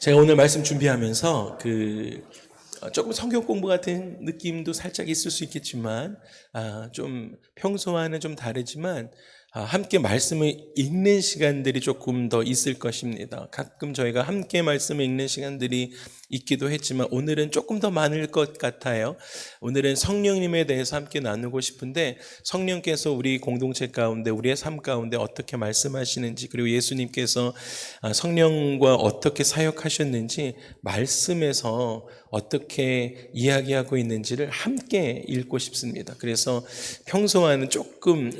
제가 오늘 말씀 준비하면서 조금 성경 공부 같은 느낌도 살짝 있을 수 있겠지만, 좀 평소와는 좀 다르지만, 함께 말씀을 읽는 시간들이 조금 더 있을 것입니다. 가끔 저희가 함께 말씀을 읽는 시간들이 있기도 했지만 오늘은 조금 더 많을 것 같아요. 오늘은 성령님에 대해서 함께 나누고 싶은데, 성령께서 우리 공동체 가운데, 우리의 삶 가운데 어떻게 말씀하시는지, 그리고 예수님께서 성령과 어떻게 사역하셨는지, 말씀에서 어떻게 이야기하고 있는지를 함께 읽고 싶습니다. 그래서 평소와는 조금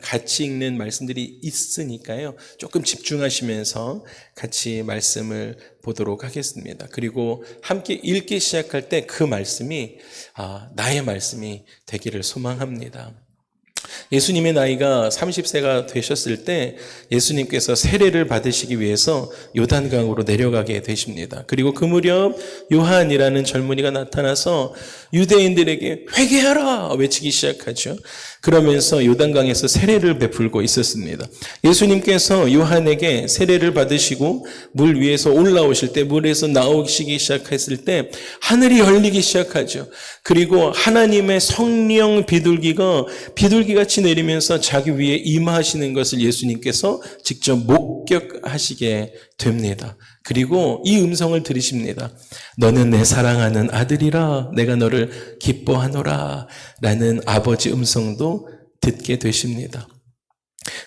같이 읽는 말씀들이 있으니까요, 조금 집중하시면서 같이 말씀을 보도록 하겠습니다. 그리고 함께 읽기 시작할 때 그 말씀이 나의 말씀이 되기를 소망합니다. 예수님의 나이가 30세가 되셨을 때 예수님께서 세례를 받으시기 위해서 요단강으로 내려가게 되십니다. 그리고 그 무렵 요한이라는 젊은이가 나타나서 유대인들에게 회개하라 외치기 시작하죠. 그러면서 요단강에서 세례를 베풀고 있었습니다. 예수님께서 요한에게 세례를 받으시고 물 위에서 올라오실 때, 물에서 나오시기 시작했을 때 하늘이 열리기 시작하죠. 그리고 하나님의 성령 비둘기같이 내리면서 자기 위에 임하시는 것을 예수님께서 직접 목격하시게 됩니다. 그리고 이 음성을 들으십니다. 너는 내 사랑하는 아들이라, 내가 너를 기뻐하노라 라는 아버지 음성도 듣게 되십니다.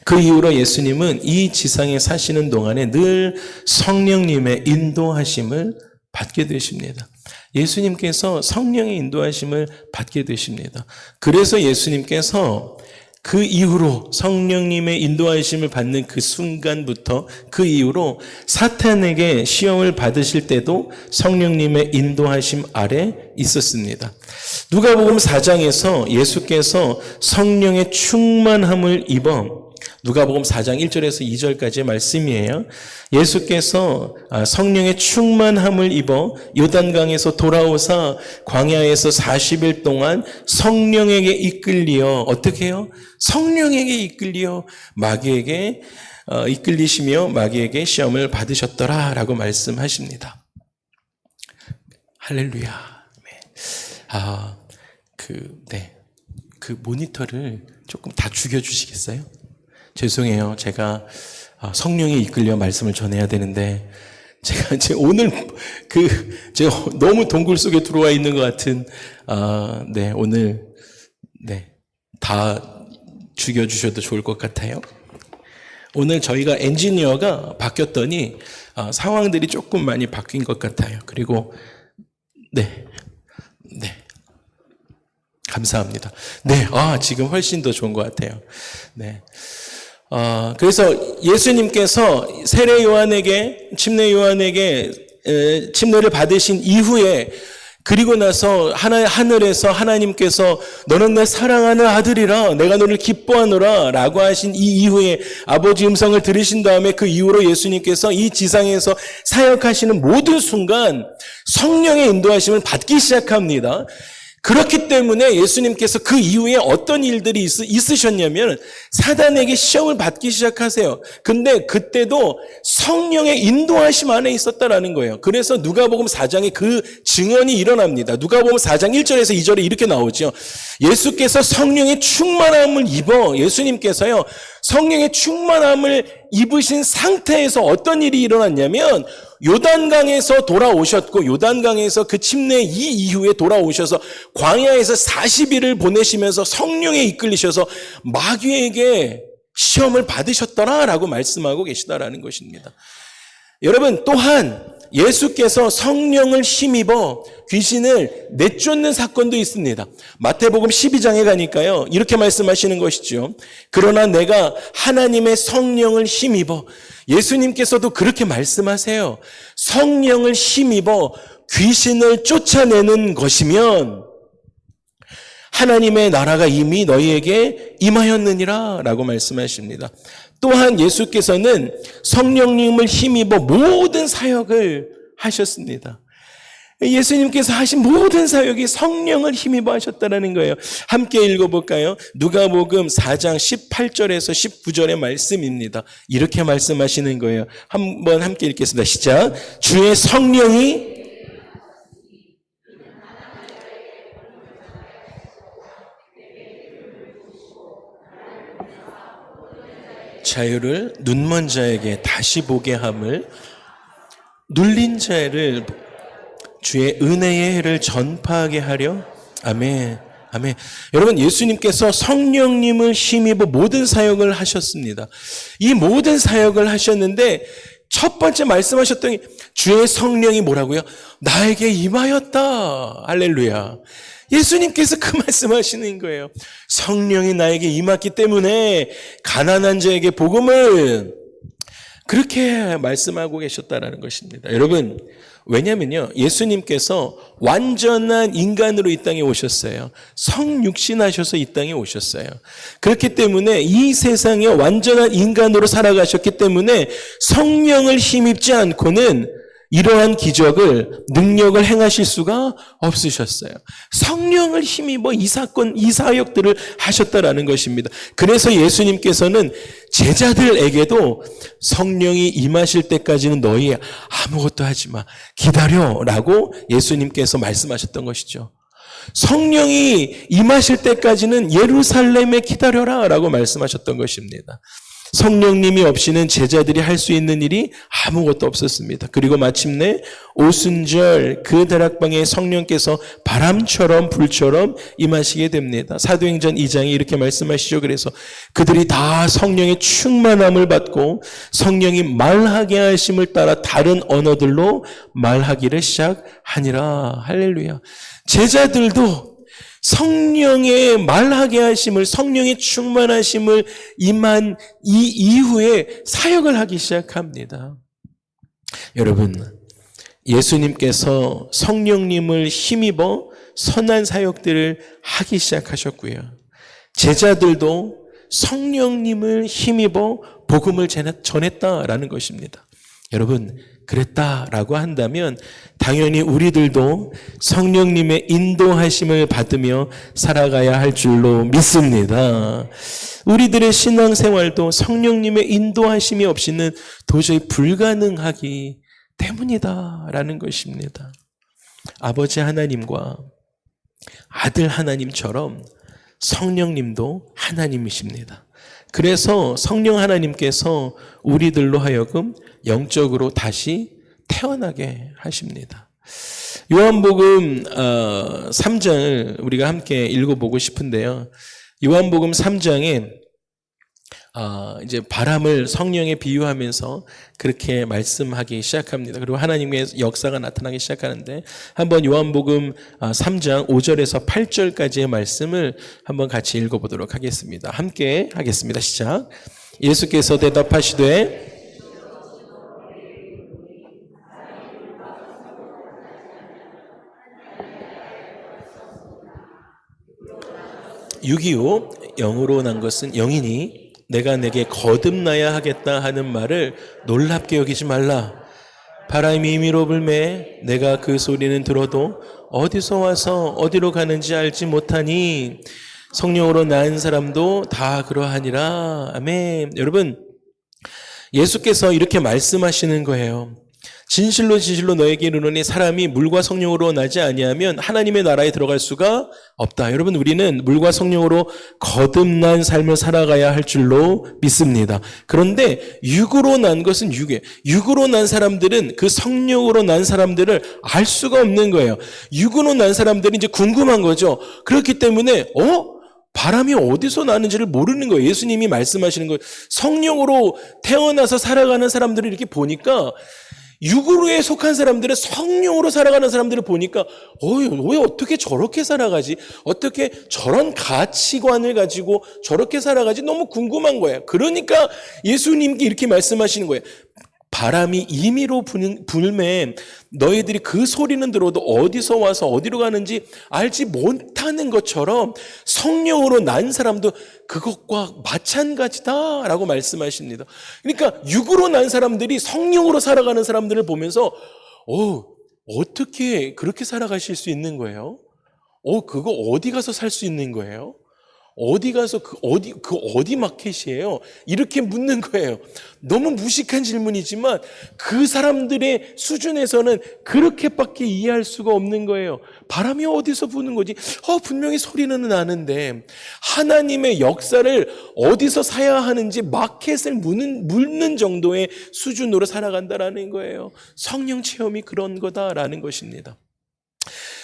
그 이후로 예수님은 이 지상에 사시는 동안에 늘 성령님의 인도하심을 받게 되십니다. 예수님께서 성령의 인도하심을 받게 되십니다. 그래서 예수님께서 그 이후로 성령님의 인도하심을 받는 그 순간부터 그 이후로 사탄에게 시험을 받으실 때도 성령님의 인도하심 아래 있었습니다. 누가복음 4장에서 예수께서 성령의 충만함을 입어, 누가복음 4장 1절에서 2절까지의 말씀이에요. 예수께서 성령의 충만함을 입어 요단강에서 돌아오사 광야에서 40일 동안 성령에게 이끌리어, 어떻게 해요? 성령에게 이끌리어 마귀에게 이끌리시며 마귀에게 시험을 받으셨더라 라고 말씀하십니다. 할렐루야. 그 모니터를 조금 다 죽여주시겠어요? 죄송해요. 제가 성령에 이끌려 말씀을 전해야 되는데, 제가 오늘 제가 너무 동굴 속에 들어와 있는 것 같은, 오늘, 다 죽여주셔도 좋을 것 같아요. 오늘 저희가 엔지니어가 바뀌었더니, 상황들이 조금 많이 바뀐 것 같아요. 그리고, 감사합니다. 지금 훨씬 더 좋은 것 같아요. 그래서 예수님께서 침례 요한에게 침례를 받으신 이후에, 그리고 나서 하늘에서 하나님께서 너는 내 사랑하는 아들이라, 내가 너를 기뻐하노라 라고 하신 이 이후에 아버지 음성을 들으신 다음에 그 이후로 예수님께서 이 지상에서 사역하시는 모든 순간 성령의 인도하심을 받기 시작합니다. 그렇기 때문에 예수님께서 그 이후에 어떤 일들이 있으셨냐면 사단에게 시험을 받기 시작하세요. 근데 그때도 성령의 인도하심 안에 있었다라는 거예요. 그래서 누가복음 4장에 그 증언이 일어납니다. 누가복음 4장 1절에서 2절에 이렇게 나오죠. 예수께서 성령의 충만함을 입어, 예수님께서요 성령의 충만함을 입으신 상태에서 어떤 일이 일어났냐면 요단강에서 돌아오셨고, 요단강에서 그 침례 이후에 돌아오셔서 광야에서 40일을 보내시면서 성령에 이끌리셔서 마귀에게 시험을 받으셨더라라고 말씀하고 계시다라는 것입니다. 여러분, 또한 예수께서 성령을 힘입어 귀신을 내쫓는 사건도 있습니다. 마태복음 12장에 가니까요 이렇게 말씀하시는 것이죠. 그러나 내가 하나님의 성령을 힘입어, 예수님께서도 그렇게 말씀하세요. 성령을 힘입어 귀신을 쫓아내는 것이면 하나님의 나라가 이미 너희에게 임하였느니라 라고 말씀하십니다. 또한 예수께서는 성령님을 힘입어 모든 사역을 하셨습니다. 예수님께서 하신 모든 사역이 성령을 힘입어 하셨다는 거예요. 함께 읽어볼까요? 누가복음 4장 18절에서 19절의 말씀입니다. 이렇게 말씀하시는 거예요. 한번 함께 읽겠습니다. 시작. 주의 성령이 자유를 눈먼 자에게 다시 보게 함을, 눌린 자를 주의 은혜의 해를 전파하게 하려. 아멘. 아멘. 여러분, 예수님께서 성령님을 힘입어 모든 사역을 하셨습니다. 이 모든 사역을 하셨는데 첫 번째 말씀하셨던 게 주의 성령이 뭐라고요? 나에게 임하였다. 할렐루야. 예수님께서 그 말씀하시는 거예요. 성령이 나에게 임했기 때문에 가난한 자에게 복음을 그렇게 말씀하고 계셨다라는 것입니다. 여러분, 왜냐면요, 예수님께서 완전한 인간으로 이 땅에 오셨어요. 성육신하셔서 이 땅에 오셨어요. 그렇기 때문에 이 세상에 완전한 인간으로 살아가셨기 때문에 성령을 힘입지 않고는 이러한 기적을, 능력을 행하실 수가 없으셨어요. 성령을 힘입어 이 사건, 이 사역들을 하셨다라는 것입니다. 그래서 예수님께서는 제자들에게도 성령이 임하실 때까지는 너희 아무것도 하지 마. 기다려라고 예수님께서 말씀하셨던 것이죠. 성령이 임하실 때까지는 예루살렘에 기다려라라고 말씀하셨던 것입니다. 성령님이 없이는 제자들이 할 수 있는 일이 아무것도 없었습니다. 그리고 마침내 오순절 그 다락방에 성령께서 바람처럼 불처럼 임하시게 됩니다. 사도행전 2장에 이렇게 말씀하시죠. 그래서 그들이 다 성령의 충만함을 받고 성령이 말하게 하심을 따라 다른 언어들로 말하기를 시작하니라. 할렐루야. 제자들도 성령의 말하게 하심을, 성령의 충만하심을 임한 이 이후에 사역을 하기 시작합니다. 여러분, 예수님께서 성령님을 힘입어 선한 사역들을 하기 시작하셨고요. 제자들도 성령님을 힘입어 복음을 전했다라는 것입니다. 여러분, 그랬다라고 한다면 당연히 우리들도 성령님의 인도하심을 받으며 살아가야 할 줄로 믿습니다. 우리들의 신앙생활도 성령님의 인도하심이 없이는 도저히 불가능하기 때문이다라는 것입니다. 아버지 하나님과 아들 하나님처럼 성령님도 하나님이십니다. 그래서 성령 하나님께서 우리들로 하여금 영적으로 다시 태어나게 하십니다. 요한복음 3장을 우리가 함께 읽어보고 싶은데요. 요한복음 3장에 이제 바람을 성령에 비유하면서 그렇게 말씀하기 시작합니다. 그리고 하나님의 역사가 나타나기 시작하는데 한번 요한복음 3장 5절에서 8절까지의 말씀을 한번 같이 읽어보도록 하겠습니다. 함께 하겠습니다. 시작. 예수께서 대답하시되 육이요 영으로 난 것은 영이니 내가 내게 거듭나야 하겠다 하는 말을 놀랍게 여기지 말라. 바람이 임의로 불매 내가 그 소리는 들어도 어디서 와서 어디로 가는지 알지 못하니 성령으로 낳은 사람도 다 그러하니라. 아멘. 여러분, 예수께서 이렇게 말씀하시는 거예요. 진실로 진실로 너에게 이르노니 사람이 물과 성령으로 나지 아니하면 하나님의 나라에 들어갈 수가 없다. 여러분, 우리는 물과 성령으로 거듭난 삶을 살아가야 할 줄로 믿습니다. 그런데 육으로 난 것은 육이에요. 육으로 난 사람들은 그 성령으로 난 사람들을 알 수가 없는 거예요. 육으로 난 사람들이 이제 궁금한 거죠. 그렇기 때문에 바람이 어디서 나는지를 모르는 거예요. 예수님이 말씀하시는 거예요. 성령으로 태어나서 살아가는 사람들을 이렇게 보니까 육으로에 속한 사람들은 성령으로 살아가는 사람들을 보니까 왜 어떻게 저렇게 살아가지? 어떻게 저런 가치관을 가지고 저렇게 살아가지? 너무 궁금한 거예요. 그러니까 예수님께 이렇게 말씀하시는 거예요. 바람이 임의로 불매 너희들이 그 소리는 들어도 어디서 와서 어디로 가는지 알지 못하는 것처럼 성령으로 난 사람도 그것과 마찬가지다라고 말씀하십니다. 그러니까 육으로 난 사람들이 성령으로 살아가는 사람들을 보면서 어떻게 그렇게 살아가실 수 있는 거예요? 그거 어디 가서 살 수 있는 거예요? 어디 가서 어디 마켓이에요? 이렇게 묻는 거예요. 너무 무식한 질문이지만 그 사람들의 수준에서는 그렇게밖에 이해할 수가 없는 거예요. 바람이 어디서 부는 거지? 분명히 소리는 나는데 하나님의 역사를 어디서 사야 하는지 마켓을 묻는 정도의 수준으로 살아간다라는 거예요. 성령 체험이 그런 거다라는 것입니다.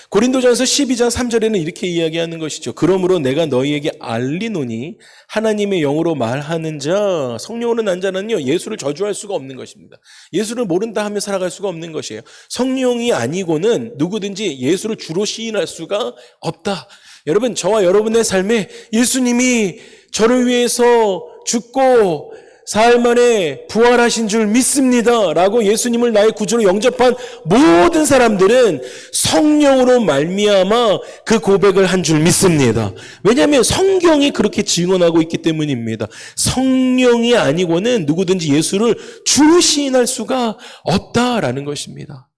고린도전서 12장 3절에는 이렇게 이야기하는 것이죠. 그러므로 내가 너희에게 알리노니 하나님의 영으로 말하는 자, 성령으로 난 자는요, 예수를 저주할 수가 없는 것입니다. 예수를 모른다 하며 살아갈 수가 없는 것이에요. 성령이 아니고는 누구든지 예수를 주로 시인할 수가 없다. 여러분, 저와 여러분의 삶에 예수님이 저를 위해서 죽고 사흘 만에 부활하신 줄 믿습니다 라고 예수님을 나의 구주로 영접한 모든 사람들은 성령으로 말미암아 그 고백을 한 줄 믿습니다. 왜냐하면 성경이 그렇게 증언하고 있기 때문입니다. 성령이 아니고는 누구든지 예수를 주로 시인할 수가 없다라는 것입니다.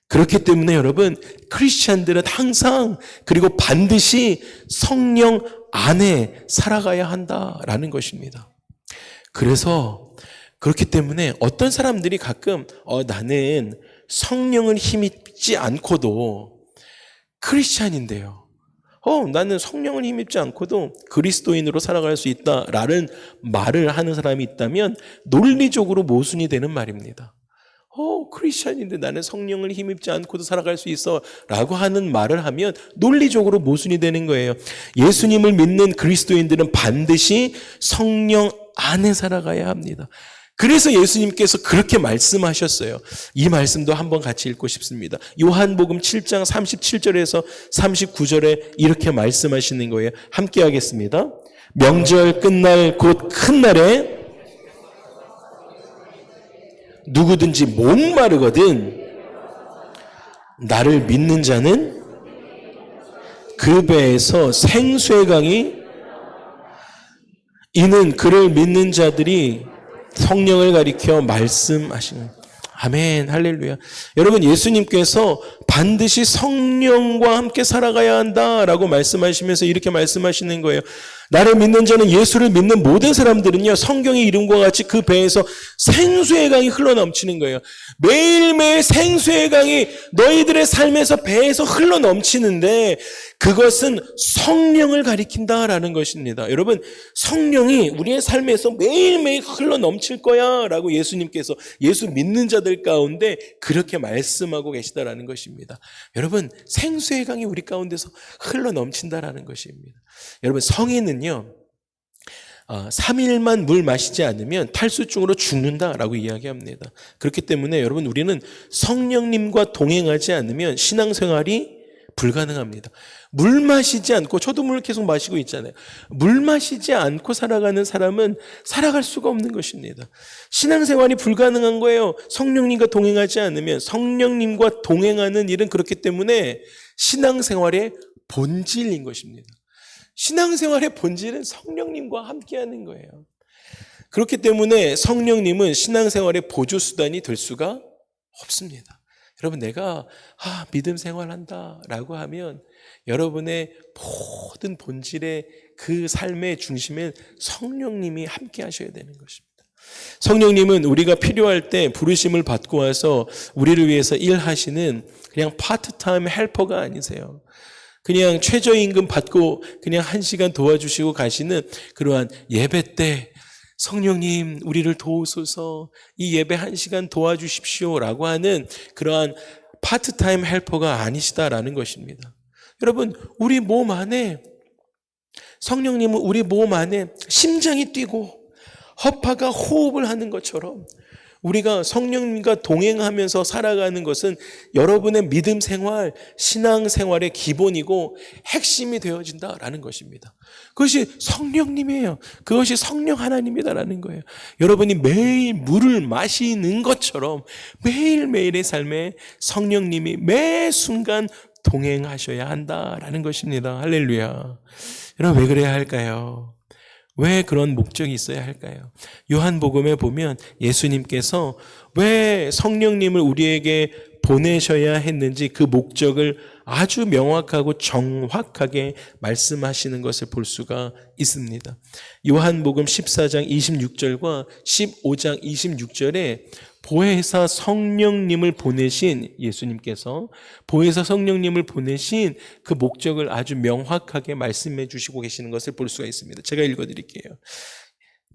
그렇기 때문에 여러분, 크리스찬들은 항상 그리고 반드시 성령 안에 살아가야 한다라는 것입니다. 그래서 그렇기 때문에 어떤 사람들이 가끔 나는 성령을 힘입지 않고도 크리스찬인데요. 나는 성령을 힘입지 않고도 그리스도인으로 살아갈 수 있다라는 말을 하는 사람이 있다면 논리적으로 모순이 되는 말입니다. 크리스찬인데 나는 성령을 힘입지 않고도 살아갈 수 있어 라고 하는 말을 하면 논리적으로 모순이 되는 거예요. 예수님을 믿는 그리스도인들은 반드시 성령 안에 살아가야 합니다. 그래서 예수님께서 그렇게 말씀하셨어요. 이 말씀도 한번 같이 읽고 싶습니다. 요한복음 7장 37절에서 39절에 이렇게 말씀하시는 거예요. 함께 하겠습니다. 명절 끝날 곧 큰 날에 누구든지 목마르거든 나를 믿는 자는 그 배에서 생수의 강이 이는 그를 믿는 자들이 성령을 가리켜 말씀하시는. 아멘, 할렐루야. 여러분, 예수님께서 반드시 성령과 함께 살아가야 한다라고 말씀하시면서 이렇게 말씀하시는 거예요. 나를 믿는 자는, 예수를 믿는 모든 사람들은요, 성경의 이름과 같이 그 배에서 생수의 강이 흘러넘치는 거예요. 매일매일 생수의 강이 너희들의 삶에서 배에서 흘러넘치는데 그것은 성령을 가리킨다라는 것입니다. 여러분, 성령이 우리의 삶에서 매일매일 흘러넘칠 거야 라고 예수님께서 예수 믿는 자들 가운데 그렇게 말씀하고 계시다라는 것입니다. 여러분, 생수의 강이 우리 가운데서 흘러넘친다라는 것입니다. 여러분, 성인은요 3일만 물 마시지 않으면 탈수증으로 죽는다라고 이야기합니다. 그렇기 때문에 여러분, 우리는 성령님과 동행하지 않으면 신앙생활이 불가능합니다. 물 마시지 않고, 저도 물 계속 마시고 있잖아요. 물 마시지 않고 살아가는 사람은 살아갈 수가 없는 것입니다. 신앙생활이 불가능한 거예요. 성령님과 동행하지 않으면. 성령님과 동행하는 일은 그렇기 때문에 신앙생활의 본질인 것입니다. 신앙생활의 본질은 성령님과 함께하는 거예요. 그렇기 때문에 성령님은 신앙생활의 보조수단이 될 수가 없습니다. 여러분, 내가 믿음 생활한다 라고 하면 여러분의 모든 본질의 그 삶의 중심엔 성령님이 함께 하셔야 되는 것입니다. 성령님은 우리가 필요할 때 부르심을 받고 와서 우리를 위해서 일하시는 그냥 파트타임 헬퍼가 아니세요. 그냥 최저임금 받고 그냥 1시간 도와주시고 가시는 그러한 예배 때 성령님 우리를 도우소서, 이 예배 1시간 도와주십시오 라고 하는 그러한 파트타임 헬퍼가 아니시다라는 것입니다. 여러분, 우리 몸 안에 성령님은 우리 몸 안에 심장이 뛰고 허파가 호흡을 하는 것처럼 우리가 성령님과 동행하면서 살아가는 것은 여러분의 믿음 생활, 신앙 생활의 기본이고 핵심이 되어진다라는 것입니다. 그것이 성령님이에요. 그것이 성령 하나님이다라는 거예요. 여러분이 매일 물을 마시는 것처럼 매일매일의 삶에 성령님이 매 순간 동행하셔야 한다라는 것입니다. 할렐루야. 여러분, 왜 그래야 할까요? 왜 그런 목적이 있어야 할까요? 요한복음에 보면 예수님께서 왜 성령님을 우리에게 보내셔야 했는지 그 목적을 아주 명확하고 정확하게 말씀하시는 것을 볼 수가 있습니다. 요한복음 14장 26절과 15장 26절에 보혜사 성령님을 보내신 예수님께서 보혜사 성령님을 보내신 그 목적을 아주 명확하게 말씀해 주시고 계시는 것을 볼 수가 있습니다. 제가 읽어드릴게요.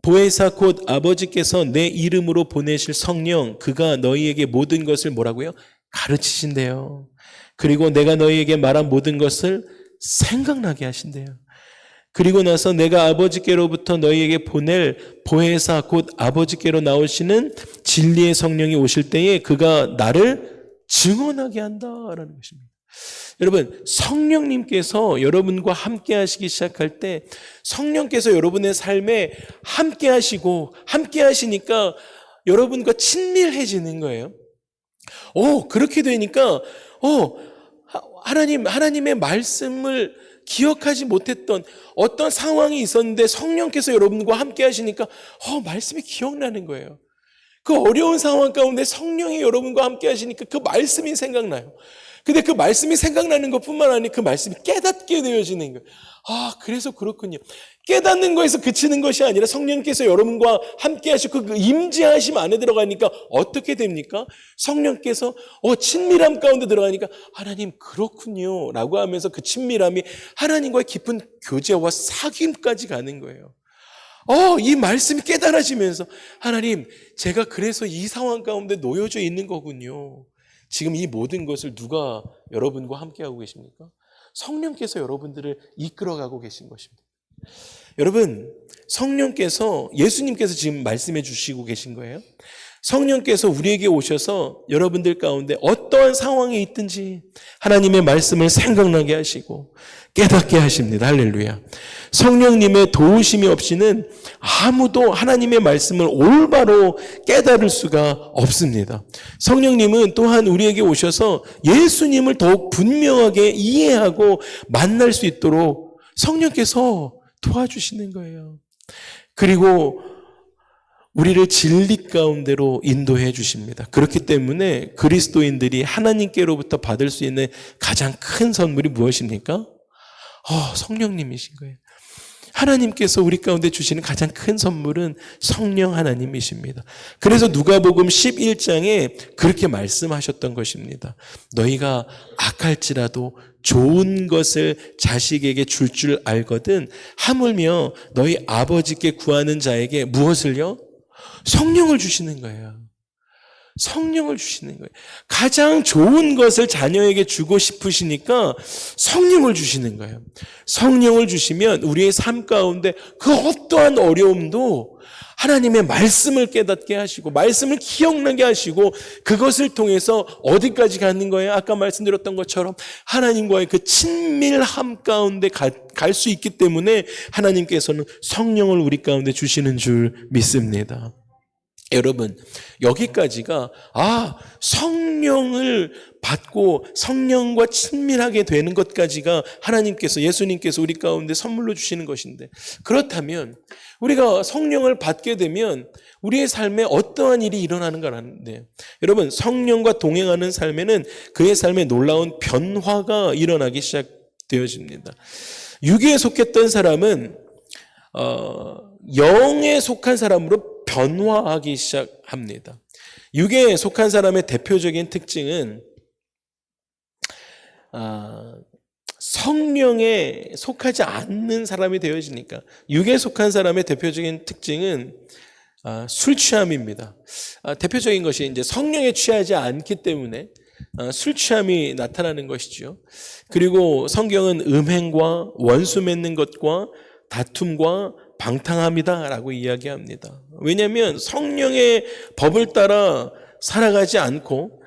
보혜사 곧 아버지께서 내 이름으로 보내실 성령, 그가 너희에게 모든 것을 뭐라고요? 가르치신대요. 그리고 내가 너희에게 말한 모든 것을 생각나게 하신대요. 그리고 나서 내가 아버지께로부터 너희에게 보낼 보혜사 곧 아버지께로 나오시는 진리의 성령이 오실 때에 그가 나를 증언하게 한다라는 것입니다. 여러분, 성령님께서 여러분과 함께 하시기 시작할 때 성령께서 여러분의 삶에 함께 하시고 함께 하시니까 여러분과 친밀해지는 거예요. 그렇게 되니까 하나님의 말씀을 기억하지 못했던 어떤 상황이 있었는데 성령께서 여러분과 함께 하시니까 말씀이 기억나는 거예요. 그 어려운 상황 가운데 성령이 여러분과 함께 하시니까 그 말씀이 생각나요. 근데 그 말씀이 생각나는 것뿐만 아니라 그 말씀이 깨닫게 되어지는 거예요. 그래서 그렇군요. 깨닫는 거에서 그치는 것이 아니라 성령께서 여러분과 함께 하시고 그 임재하심 안에 들어가니까 어떻게 됩니까? 성령께서 친밀함 가운데 들어가니까 하나님 그렇군요 라고 하면서 그 친밀함이 하나님과의 깊은 교제와 사귐까지 가는 거예요. 이 말씀이 깨달아지면서 하나님, 제가 그래서 이 상황 가운데 놓여져 있는 거군요. 지금 이 모든 것을 누가 여러분과 함께하고 계십니까? 성령께서 여러분들을 이끌어가고 계신 것입니다. 여러분, 성령께서, 예수님께서 지금 말씀해 주시고 계신 거예요. 성령께서 우리에게 오셔서 여러분들 가운데 어떠한 상황에 있든지 하나님의 말씀을 생각나게 하시고 깨닫게 하십니다. 할렐루야. 성령님의 도우심이 없이는 아무도 하나님의 말씀을 올바로 깨달을 수가 없습니다. 성령님은 또한 우리에게 오셔서 예수님을 더욱 분명하게 이해하고 만날 수 있도록 성령께서 도와주시는 거예요. 그리고 우리를 진리 가운데로 인도해 주십니다. 그렇기 때문에 그리스도인들이 하나님께로부터 받을 수 있는 가장 큰 선물이 무엇입니까? 성령님이신 거예요. 하나님께서 우리 가운데 주시는 가장 큰 선물은 성령 하나님이십니다. 그래서 누가복음 11장에 그렇게 말씀하셨던 것입니다. 너희가 악할지라도 좋은 것을 자식에게 줄 알거든 하물며 너희 아버지께 구하는 자에게 무엇을요? 성령을 주시는 거예요. 성령을 주시는 거예요. 가장 좋은 것을 자녀에게 주고 싶으시니까 성령을 주시는 거예요. 성령을 주시면 우리의 삶 가운데 그 어떠한 어려움도 하나님의 말씀을 깨닫게 하시고 말씀을 기억나게 하시고 그것을 통해서 어디까지 가는 거예요? 아까 말씀드렸던 것처럼 하나님과의 그 친밀함 가운데 갈 수 있기 때문에 하나님께서는 성령을 우리 가운데 주시는 줄 믿습니다. 여러분, 여기까지가 성령을 받고 성령과 친밀하게 되는 것까지가 하나님께서, 예수님께서 우리 가운데 선물로 주시는 것인데, 그렇다면 우리가 성령을 받게 되면 우리의 삶에 어떠한 일이 일어나는가 하는데, 여러분, 성령과 동행하는 삶에는 그의 삶에 놀라운 변화가 일어나기 시작되어집니다. 육에 속했던 사람은 영에 속한 사람으로 변화하기 시작합니다. 육에 속한 사람의 대표적인 특징은 성령에 속하지 않는 사람이 되어지니까, 육에 속한 사람의 대표적인 특징은 술 취함입니다. 대표적인 것이 이제 성령에 취하지 않기 때문에 술 취함이 나타나는 것이죠. 그리고 성경은 음행과 원수 맺는 것과 다툼과 방탕함이다라고 이야기합니다. 왜냐하면 성령의 법을 따라 살아가지 않고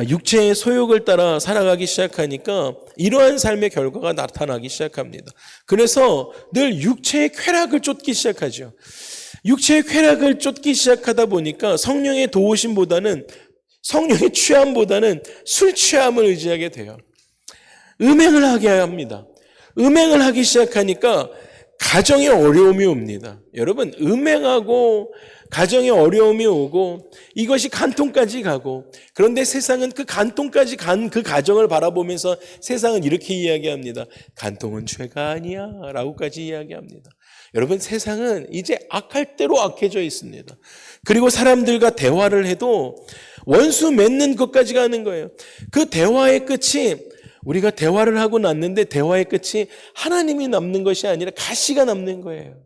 육체의 소욕을 따라 살아가기 시작하니까 이러한 삶의 결과가 나타나기 시작합니다. 그래서 늘 육체의 쾌락을 쫓기 시작하죠. 육체의 쾌락을 쫓기 시작하다 보니까 성령의 도우심보다는, 성령의 취함보다는 술 취함을 의지하게 돼요. 음행을 하게 합니다. 음행을 하기 시작하니까 가정에 어려움이 옵니다. 여러분, 음행하고 가정에 어려움이 오고 이것이 간통까지 가고, 그런데 세상은 그 간통까지 간 그 가정을 바라보면서 세상은 이렇게 이야기합니다. 간통은 죄가 아니야 라고까지 이야기합니다. 여러분, 세상은 이제 악할 대로 악해져 있습니다. 그리고 사람들과 대화를 해도 원수 맺는 것까지 가는 거예요. 그 대화의 끝이, 우리가 대화를 하고 났는데 대화의 끝이 하나님이 남는 것이 아니라 가시가 남는 거예요.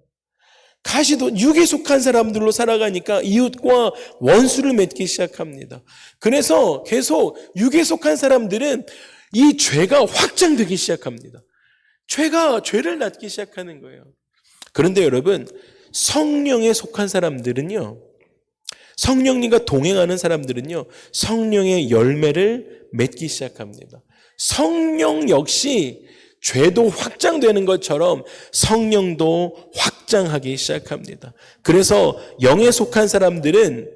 가시도 육에 속한 사람들로 살아가니까 이웃과 원수를 맺기 시작합니다. 그래서 계속 육에 속한 사람들은 이 죄가 확장되기 시작합니다. 죄를 낳기 시작하는 거예요. 그런데 여러분, 성령에 속한 사람들은요, 성령님과 동행하는 사람들은요, 성령의 열매를 맺기 시작합니다. 성령 역시 죄도 확장되는 것처럼 성령도 확장하기 시작합니다. 그래서 영에 속한 사람들은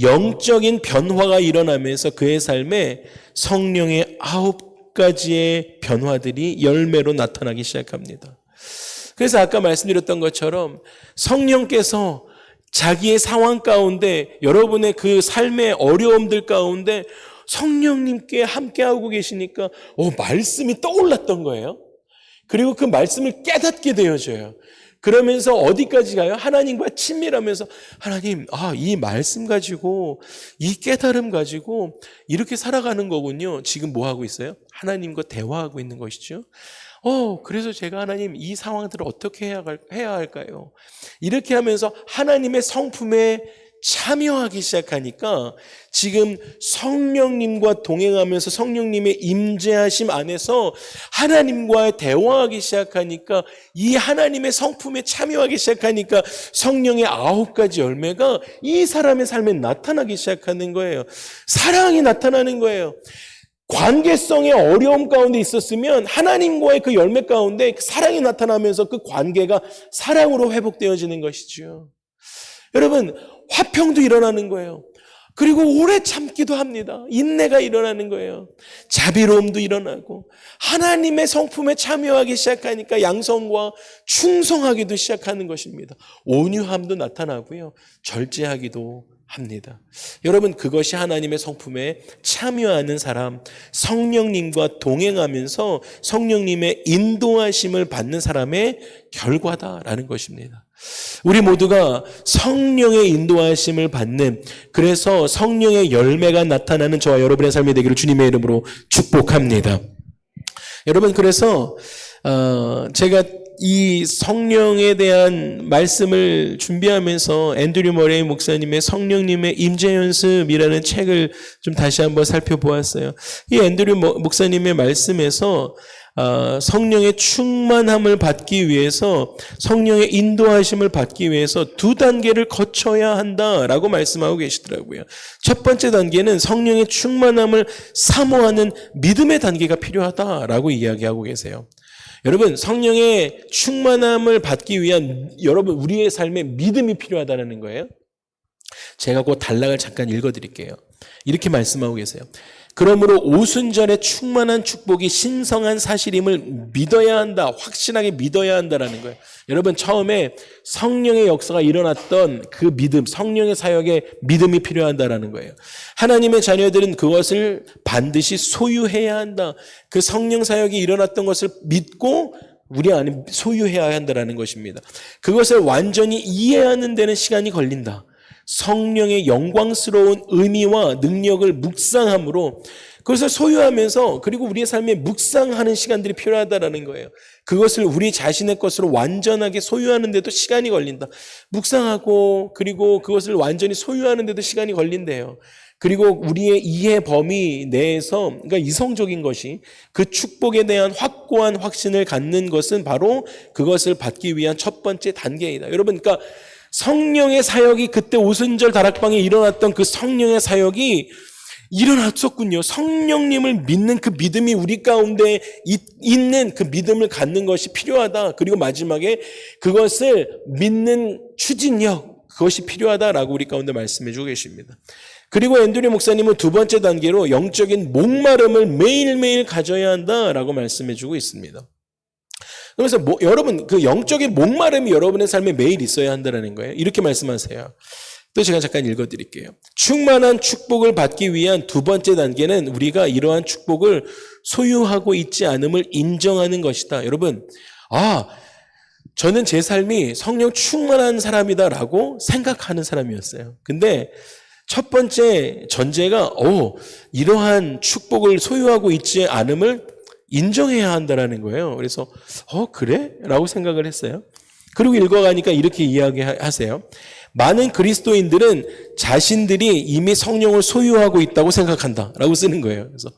영적인 변화가 일어나면서 그의 삶에 성령의 9가지의 변화들이 열매로 나타나기 시작합니다. 그래서 아까 말씀드렸던 것처럼 성령께서 자기의 상황 가운데, 여러분의 그 삶의 어려움들 가운데 성령님께 함께하고 계시니까 말씀이 떠올랐던 거예요. 그리고 그 말씀을 깨닫게 되어져요. 그러면서 어디까지 가요? 하나님과 친밀하면서, 하나님, 이 말씀 가지고, 이 깨달음 가지고 이렇게 살아가는 거군요. 지금 뭐 하고 있어요? 하나님과 대화하고 있는 것이죠. 그래서 제가 하나님, 이 상황들을 어떻게 해야 할까요? 이렇게 하면서 하나님의 성품에 참여하기 시작하니까 지금 성령님과 동행하면서 성령님의 임재하심 안에서 하나님과 대화하기 시작하니까, 이 하나님의 성품에 참여하기 시작하니까 성령의 9가지 열매가 이 사람의 삶에 나타나기 시작하는 거예요. 사랑이 나타나는 거예요. 관계성의 어려움 가운데 있었으면 하나님과의 그 열매 가운데 사랑이 나타나면서 그 관계가 사랑으로 회복되어지는 것이죠. 여러분, 화평도 일어나는 거예요. 그리고 오래 참기도 합니다. 인내가 일어나는 거예요. 자비로움도 일어나고, 하나님의 성품에 참여하기 시작하니까 양성과 충성하기도 시작하는 것입니다. 온유함도 나타나고요, 절제하기도 합니다. 여러분, 그것이 하나님의 성품에 참여하는 사람, 성령님과 동행하면서 성령님의 인도하심을 받는 사람의 결과다라는 것입니다. 우리 모두가 성령의 인도하심을 받는, 그래서 성령의 열매가 나타나는 저와 여러분의 삶이 되기를 주님의 이름으로 축복합니다. 여러분, 그래서 제가 이 성령에 대한 말씀을 준비하면서 앤드류 머레이 목사님의 성령님의 임재 연습이라는 책을 좀 다시 한번 살펴보았어요. 이 앤드류 목사님의 말씀에서 성령의 충만함을 받기 위해서, 성령의 인도하심을 받기 위해서 2단계를 거쳐야 한다라고 말씀하고 계시더라고요. 첫 번째 단계는 성령의 충만함을 사모하는 믿음의 단계가 필요하다라고 이야기하고 계세요. 여러분, 성령의 충만함을 받기 위한 우리의 삶에 믿음이 필요하다는 거예요. 제가 그 단락을 잠깐 읽어드릴게요. 이렇게 말씀하고 계세요. 그러므로 오순절의 충만한 축복이 신성한 사실임을 믿어야 한다. 확신하게 믿어야 한다라는 거예요. 여러분, 처음에 성령의 역사가 일어났던 그 믿음, 성령의 사역에 믿음이 필요하다라는 거예요. 하나님의 자녀들은 그것을 반드시 소유해야 한다. 그 성령 사역이 일어났던 것을 믿고 우리 안에 소유해야 한다라는 것입니다. 그것을 완전히 이해하는 데는 시간이 걸린다. 성령의 영광스러운 의미와 능력을 묵상함으로 그것을 소유하면서, 그리고 우리의 삶에 묵상하는 시간들이 필요하다라는 거예요. 그것을 우리 자신의 것으로 완전하게 소유하는 데도 시간이 걸린다. 묵상하고 그리고 그것을 완전히 소유하는 데도 시간이 걸린대요. 그리고 우리의 이해 범위 내에서, 그러니까 이성적인 것이, 그 축복에 대한 확고한 확신을 갖는 것은 바로 그것을 받기 위한 첫 번째 단계이다. 여러분, 그러니까 성령의 사역이, 그때 오순절 다락방에 일어났던 그 성령의 사역이 일어났었군요. 성령님을 믿는 그 믿음이 우리 가운데 있는 그 믿음을 갖는 것이 필요하다. 그리고 마지막에 그것을 믿는 추진력, 그것이 필요하다라고 우리 가운데 말씀해 주고 계십니다. 그리고 앤드류 목사님은 2번째 단계로 영적인 목마름을 매일매일 가져야 한다라고 말씀해 주고 있습니다. 그래서 여러분 그 영적인 목마름이 여러분의 삶에 매일 있어야 한다는 거예요. 이렇게 말씀하세요. 또 제가 잠깐 읽어드릴게요. 충만한 축복을 받기 위한 두 번째 단계는 우리가 이러한 축복을 소유하고 있지 않음을 인정하는 것이다. 여러분, 저는 제 삶이 성령 충만한 사람이다라고 생각하는 사람이었어요. 근데 첫 번째 전제가 이러한 축복을 소유하고 있지 않음을 인정해야 한다는 거예요. 그래서 그래? 라고 생각을 했어요. 그리고 읽어가니까 이렇게 이야기하세요. 많은 그리스도인들은 자신들이 이미 성령을 소유하고 있다고 생각한다 라고 쓰는 거예요. 그래서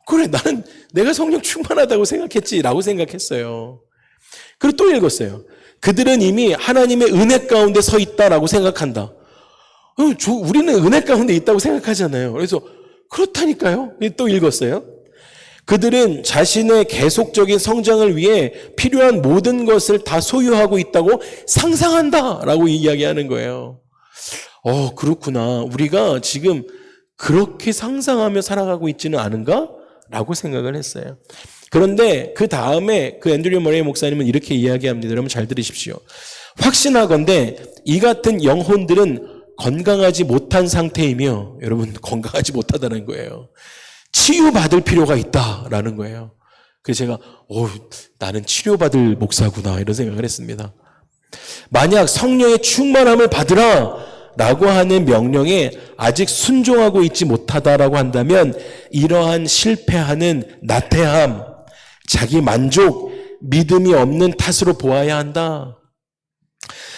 그래, 나는 내가 성령 충만하다고 생각했지 라고 생각했어요. 그리고 또 읽었어요. 그들은 이미 하나님의 은혜 가운데 서 있다라고 생각한다. 우리는 은혜 가운데 있다고 생각하잖아요. 그래서 그렇다니까요. 또 읽었어요. 그들은 자신의 계속적인 성장을 위해 필요한 모든 것을 다 소유하고 있다고 상상한다라고 이야기하는 거예요. 그렇구나. 우리가 지금 그렇게 상상하며 살아가고 있지는 않은가? 라고 생각을 했어요. 그런데 그 다음에 그 앤드류 머레이 목사님은 이렇게 이야기합니다. 여러분 잘 들으십시오. 확신하건대 이 같은 영혼들은 건강하지 못한 상태이며, 여러분 건강하지 못하다는 거예요. 치유받을 필요가 있다라는 거예요. 그래서 제가 나는 치료받을 목사구나 이런 생각을 했습니다. 만약 성령의 충만함을 받으라 라고 하는 명령에 아직 순종하고 있지 못하다라고 한다면 이러한 실패하는 나태함, 자기 만족, 믿음이 없는 탓으로 보아야 한다.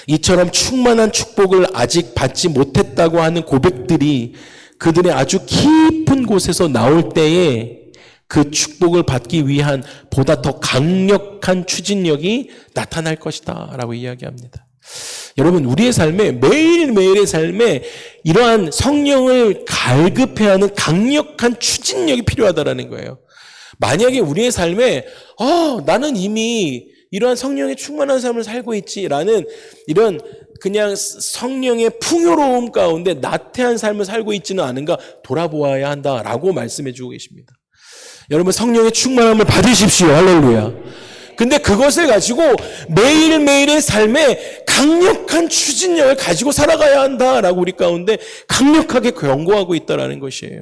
이처럼 충만한 축복을 아직 받지 못했다고 하는 고백들이 그들의 아주 깊은 곳에서 나올 때에 그 축복을 받기 위한 보다 더 강력한 추진력이 나타날 것이다 라고 이야기합니다. 여러분, 우리의 삶에, 매일매일의 삶에 이러한 성령을 갈급해야 하는 강력한 추진력이 필요하다라는 거예요. 만약에 우리의 삶에 나는 이미 이러한 성령의 충만한 삶을 살고 있지라는 이런 그냥 성령의 풍요로움 가운데 나태한 삶을 살고 있지는 않은가 돌아보아야 한다라고 말씀해 주고 계십니다. 여러분, 성령의 충만함을 받으십시오. 할렐루야. 근데 그것을 가지고 매일매일의 삶에 강력한 추진력을 가지고 살아가야 한다라고 우리 가운데 강력하게 경고하고 있다라는 것이에요.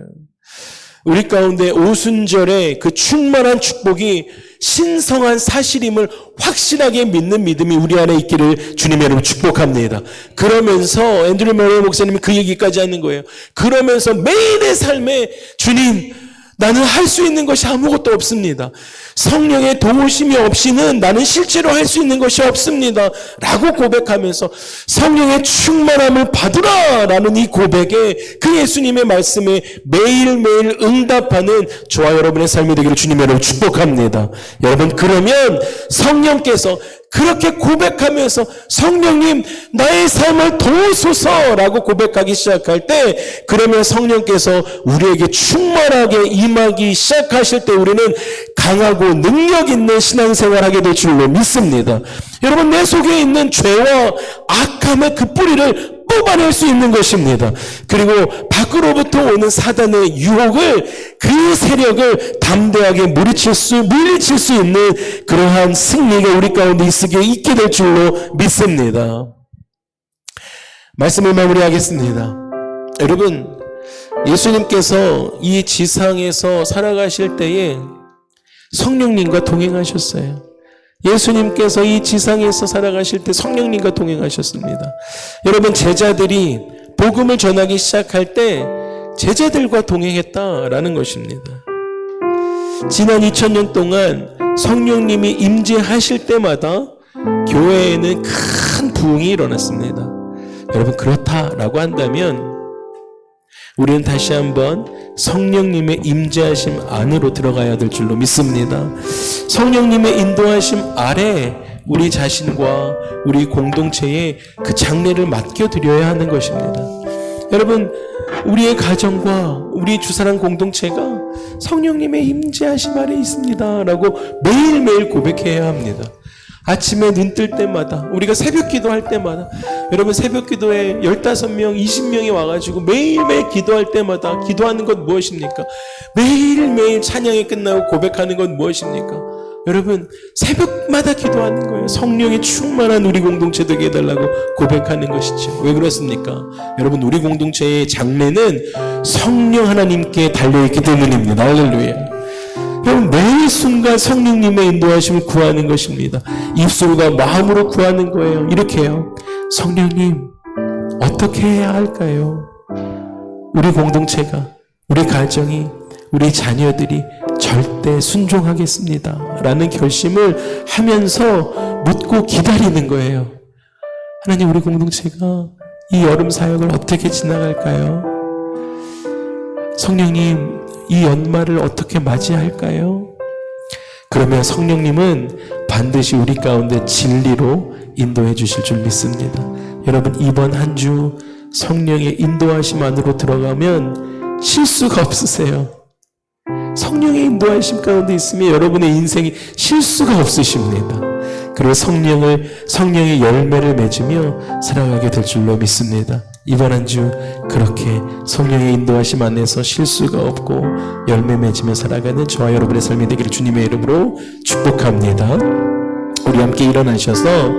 우리 가운데 오순절에 그 충만한 축복이 신성한 사실임을 확실하게 믿는 믿음이 우리 안에 있기를 주님의 이름으로 축복합니다. 그러면서 앤드류 머레이 목사님이 그 얘기까지 하는 거예요. 그러면서 매일의 삶에 주님, 나는 할 수 있는 것이 아무것도 없습니다. 성령의 도우심이 없이는 나는 실제로 할 수 있는 것이 없습니다. 라고 고백하면서 성령의 충만함을 받으라 라는 이 고백에 그 예수님의 말씀에 매일매일 응답하는 저와 여러분의 삶이 되기를 주님의 이름으로 축복합니다. 여러분, 그러면 성령께서 그렇게 고백하면서 성령님 나의 삶을 도우소서라고 고백하기 시작할 때, 그러면 성령께서 우리에게 충만하게 임하기 시작하실 때 우리는 강하고 능력 있는 신앙생활하게 될 줄로 믿습니다. 여러분, 내 속에 있는 죄와 악함의 그 뿌리를 뽑아낼 수 있는 것입니다. 그리고 밖으로부터 오는 사단의 유혹을, 그 세력을 담대하게 물리칠 수 있는 그러한 승리가 우리 가운데 있게 될 줄로 믿습니다. 말씀을 마무리하겠습니다. 여러분, 예수님께서 이 지상에서 살아가실 때에 성령님과 동행하셨어요. 예수님께서 이 지상에서 살아가실 때 성령님과 동행하셨습니다. 여러분, 제자들이 복음을 전하기 시작할 때 제자들과 동행했다라는 것입니다. 지난 2000년 동안 성령님이 임재하실 때마다 교회에는 큰 부흥이 일어났습니다. 여러분, 그렇다라고 한다면 우리는 다시 한번 성령님의 임재하심 안으로 들어가야 될 줄로 믿습니다. 성령님의 인도하심 아래 우리 자신과 우리 공동체에 그 장례를 맡겨드려야 하는 것입니다. 여러분, 우리의 가정과 우리 주사랑 공동체가 성령님의 임재하심 아래 있습니다 라고 매일매일 고백해야 합니다. 아침에 눈 뜰 때마다, 우리가 새벽 기도할 때마다, 여러분 새벽 기도에 15명, 20명이 와가지고 매일매일 기도할 때마다 기도하는 건 무엇입니까? 매일매일 찬양이 끝나고 고백하는 건 무엇입니까? 여러분 새벽마다 기도하는 거예요. 성령의 충만한 우리 공동체 되게 해달라고 고백하는 것이죠. 왜 그렇습니까? 여러분 우리 공동체의 장래는 성령 하나님께 달려있기 때문입니다. 할렐루야. 여러분 매 순간 성령님의 인도하심을 구하는 것입니다. 입술과 마음으로 구하는 거예요. 이렇게요. 성령님 어떻게 해야 할까요? 우리 공동체가, 우리 가정이, 우리 자녀들이 절대 순종하겠습니다 라는 결심을 하면서 묻고 기다리는 거예요. 하나님 우리 공동체가 이 여름 사역을 어떻게 지나갈까요? 성령님 이 연말을 어떻게 맞이할까요? 그러면 성령님은 반드시 우리 가운데 진리로 인도해 주실 줄 믿습니다. 여러분 이번 한 주 성령의 인도하심 안으로 들어가면 실수가 없으세요. 성령의 인도하심 가운데 있으면 여러분의 인생이 실수가 없으십니다. 그리고 성령의 열매를 맺으며 살아가게 될 줄로 믿습니다. 이번 한 주 그렇게 성령의 인도하심 안에서 실수가 없고 열매 맺으며 살아가는 저와 여러분의 삶이 되기를 주님의 이름으로 축복합니다. 우리 함께 일어나셔서